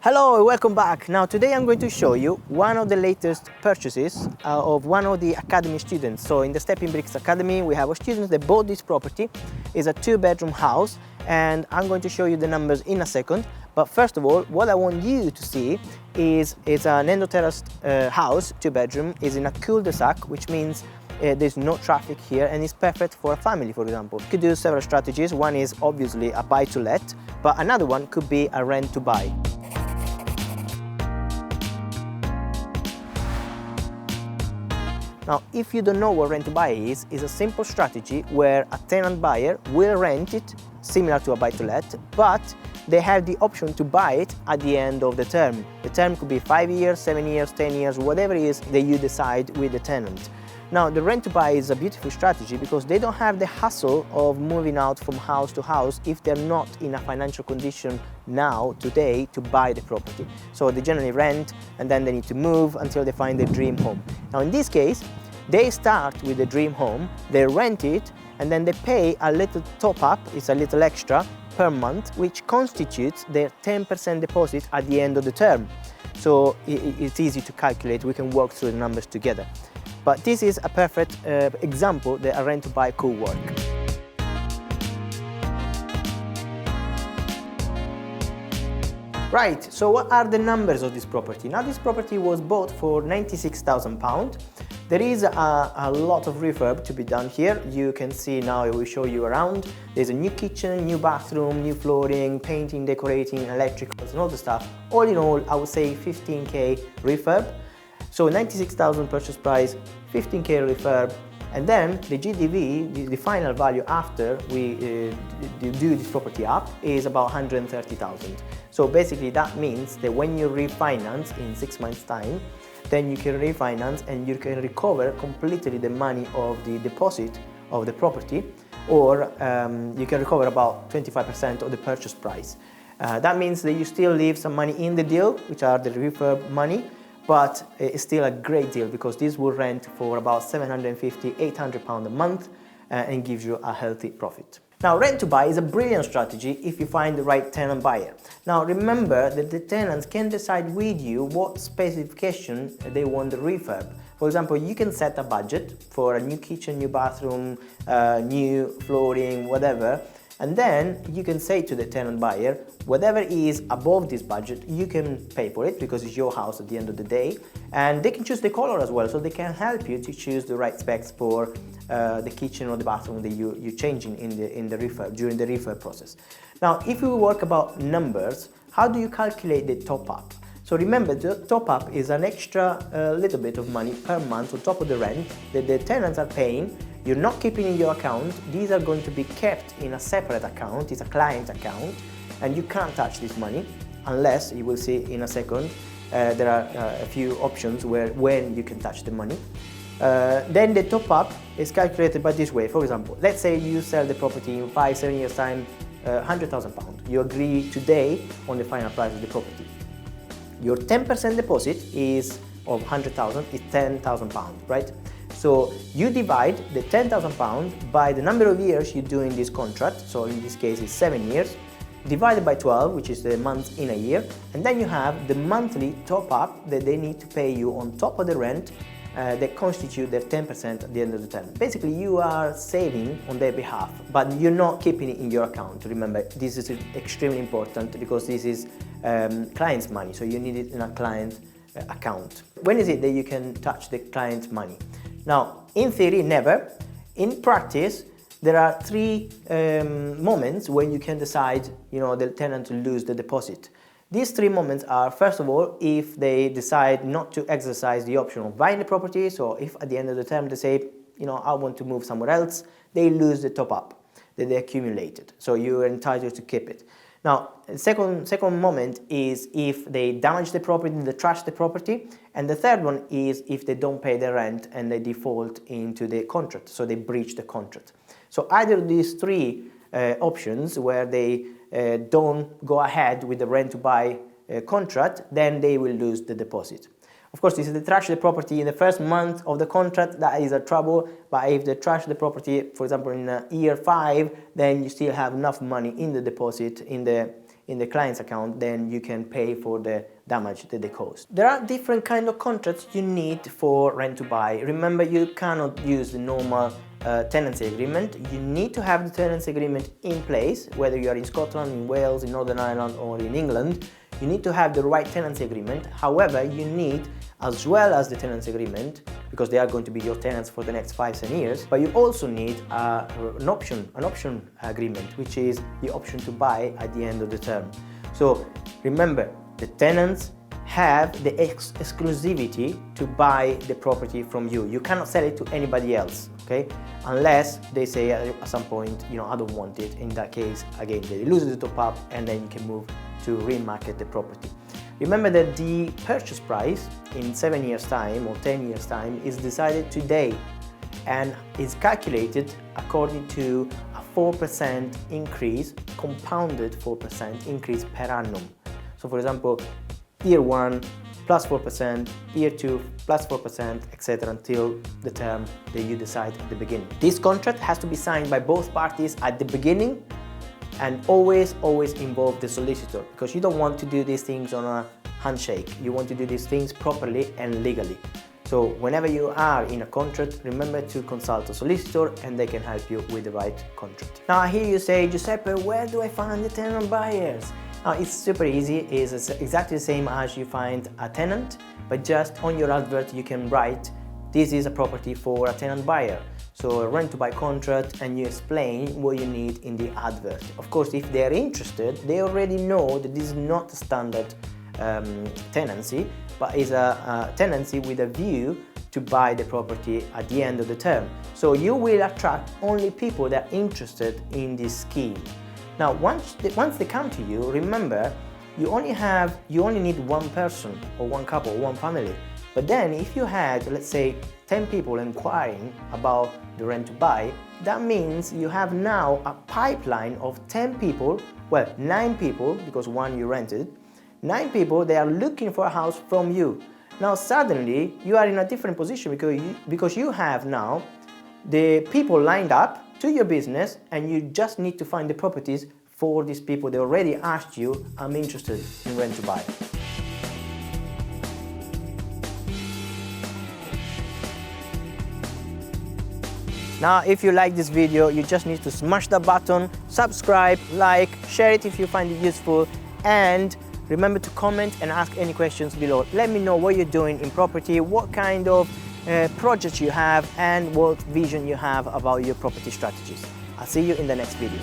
Hello, welcome back. Now today I'm going to show you one of the latest purchases of one of the academy students. So in the Stepping Bricks Academy we have a student that bought this property. It's a 2-bedroom house and I'm going to show you the numbers in a second. But first of all, what I want you to see is it's an end-terraced house, 2-bedroom, is in a cul-de-sac, which means there's no traffic here and it's perfect for a family, for example. You could do several strategies. One is obviously a buy-to-let, but another one could be a rent-to-buy. Now, if you don't know what rent-to-buy is, it's a simple strategy where a tenant buyer will rent it, similar to a buy-to-let, but they have the option to buy it at the end of the term. The term could be 5 years, 7 years, 10 years, whatever it is that you decide with the tenant. Now, the rent-to-buy is a beautiful strategy because they don't have the hassle of moving out from house to house if they're not in a financial condition now, today, to buy the property. So they generally rent and then they need to move until they find their dream home. Now, in this case, they start with the dream home, they rent it, and then they pay a little top-up, it's a little extra, per month, which constitutes their 10% deposit at the end of the term. So it's easy to calculate, we can work through the numbers together. But this is a perfect example that a rent-to-buy could work. Right, so what are the numbers of this property? Now, this property was bought for £96,000. There is a lot of refurb to be done here. You can see now, I will show you around. There's a new kitchen, new bathroom, new flooring, painting, decorating, electricals and all the stuff. All in all, I would say 15k refurb. So 96,000 purchase price, 15k refurb, and then the GDV, the final value after we do this property up, is about 130,000. So basically that means that when you refinance in 6 months' time, then you can refinance and you can recover completely the money of the deposit of the property, or you can recover about 25% of the purchase price. That means that you still leave some money in the deal, which are the refurb money, but it's still a great deal because this will rent for about £750, £800 a month and gives you a healthy profit. Now, rent-to-buy is a brilliant strategy if you find the right tenant buyer. Now, remember that the tenants can decide with you what specification they want the refurb. For example, you can set a budget for a new kitchen, new bathroom, new flooring, whatever, and then you can say to the tenant buyer, whatever is above this budget, you can pay for it because it's your house at the end of the day, and they can choose the color as well, so they can help you to choose the right specs for the kitchen or the bathroom that you're changing in the refurb, during the refurb process. Now, if we work about numbers, how do you calculate the top-up? So remember, the top-up is an extra little bit of money per month on top of the rent that the tenants are paying. You're not keeping in your account. These are going to be kept in a separate account. It's a client account, and you can't touch this money unless, you will see in a second, there are a few options when you can touch the money. Then the top-up is calculated by this way. For example, let's say you sell the property in 5-7 years time, £100,000. You agree today on the final price of the property. Your 10% deposit is of 100,000 is £10,000, right? So you divide the £10,000 by the number of years you do in this contract. So in this case it's 7 years, divided by 12, which is the months in a year, and then you have the monthly top-up that they need to pay you on top of the rent that constitute their 10% at the end of the term. Basically, you are saving on their behalf, but you're not keeping it in your account. Remember, this is extremely important because this is client's money, so you need it in a client account. When is it that you can touch the client's money? Now, in theory, never. In practice, there are 3 moments when you can decide, the tenant to lose the deposit. These 3 moments are, first of all, if they decide not to exercise the option of buying the property. So if at the end of the term they say, I want to move somewhere else, they lose the top-up that they accumulated. So you are entitled to keep it. Now, the second moment is if they damage the property, they trash the property. And the third one is if they don't pay the rent and they default into the contract, so they breach the contract. So either of these 3 options where they don't go ahead with the rent-to-buy contract, then they will lose the deposit. Of course, if they trash the property in the first month of the contract, that is a trouble. But if they trash the property, for example, in year 5, then you still have enough money in the deposit, in the in the client's account, then you can pay for the damage that they caused. There are different kind of contracts you need for rent to buy. Remember, you cannot use the normal tenancy agreement. You need to have the tenancy agreement in place, whether you are in Scotland, in Wales, in Northern Ireland or in England. You need to have the right tenancy agreement. However, you need, as well as the tenancy agreement, because they are going to be your tenants for the next 5-10 years, but you also need an option agreement, which is the option to buy at the end of the term. So remember, the tenants have the exclusivity to buy the property from you. You cannot sell it to anybody else, okay? Unless they say at some point, you know, I don't want it. In that case, again, they lose the top up and then you can move to remarket the property. Remember that the purchase price in 7 years' time or 10 years' time is decided today and is calculated according to a 4% increase, compounded 4% increase per annum. So for example, year 1 plus 4%, year 2 plus 4%, etc. until the term that you decide at the beginning. This contract has to be signed by both parties at the beginning and always involve the solicitor, because you don't want to do these things on a handshake. You want to do these things properly and legally. So whenever you are in a contract, remember to consult a solicitor and they can help you with the right contract. Now I hear you say, Giuseppe, where do I find the tenant buyers? It's super easy. It's exactly the same as you find a tenant, but just on your advert you can write, this is a property for a tenant buyer. So a rent to buy contract, and you explain what you need in the advert. Of course, if they're interested, they already know that this is not a standard tenancy, but is a tenancy with a view to buy the property at the end of the term. So you will attract only people that are interested in this scheme. Now, once they come to you, remember, you only need one person or one couple or one family. But then if you had, let's say, 10 people inquiring about the rent to buy, that means you have now a pipeline of 10 people, well, 9 people, because one you rented, 9 people, they are looking for a house from you. Now suddenly you are in a different position because you have now the people lined up to your business, and you just need to find the properties for these people. They already asked you, I'm interested in rent to buy. Now, if you like this video, you just need to smash the button, subscribe, like, share it if you find it useful, and remember to comment and ask any questions below. Let me know what you're doing in property, what kind of projects you have, and what vision you have about your property strategies. I'll see you in the next video.